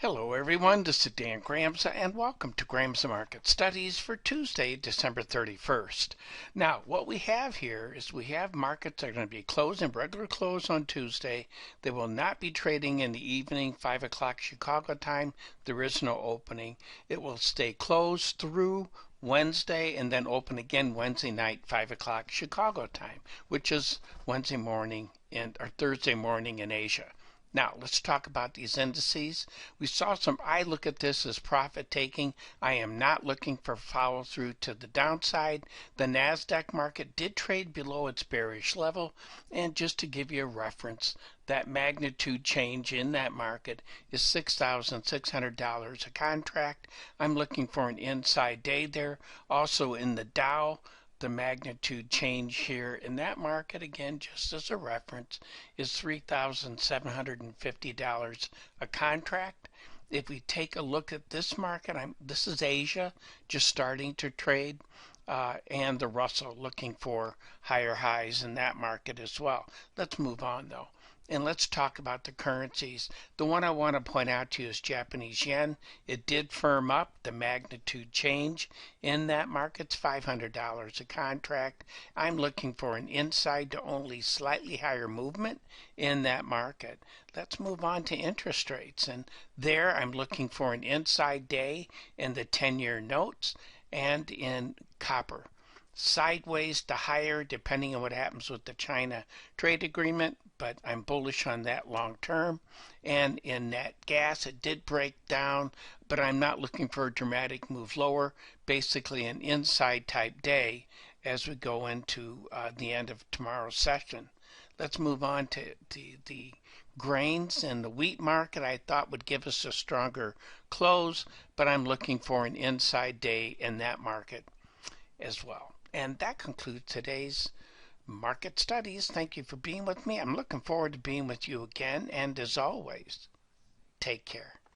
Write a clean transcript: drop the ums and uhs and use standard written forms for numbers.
Hello everyone, this is Dan Gramza and welcome to Gramza Market Studies for Tuesday, December 31st. Now, what we have here is we have markets that are going to be closed in regular close on Tuesday. They will not be trading in the evening, 5 o'clock Chicago time. There is no opening. It will stay closed through Wednesday and then open again Wednesday night, 5 o'clock Chicago time, which is Wednesday morning or Thursday morning in Asia. Now, let's talk about these indices. I look at this as profit taking. I am not looking for follow through to the downside. The NASDAQ market did trade below its bearish level. And just to give you a reference, that magnitude change in that market is $6,600 a contract. I'm looking for an inside day there. Also in the Dow, the magnitude change here in that market, again, just as a reference, is $3,750 a contract. If we take a look at this market, this is Asia just starting to trade, and the Russell looking for higher highs in that market as well. Let's move on though. And let's talk about the currencies. The one I want to point out to you is Japanese yen. It did firm up. The magnitude change in that market's $500 a contract. I'm looking for an inside to only slightly higher movement in that market. Let's move on to interest rates. And there I'm looking for an inside day in the 10-year notes and in copper. Sideways to higher depending on what happens with the China trade agreement, but I'm bullish on that long term. And in nat gas, it did break down, but I'm not looking for a dramatic move lower, basically an inside type day as we go into the end of tomorrow's session. Let's move on to the grains and the wheat market. I thought would give us a stronger close, but I'm looking for an inside day in that market as well. And that concludes today's market studies. Thank you for being with me. I'm looking forward to being with you again. And as always, take care.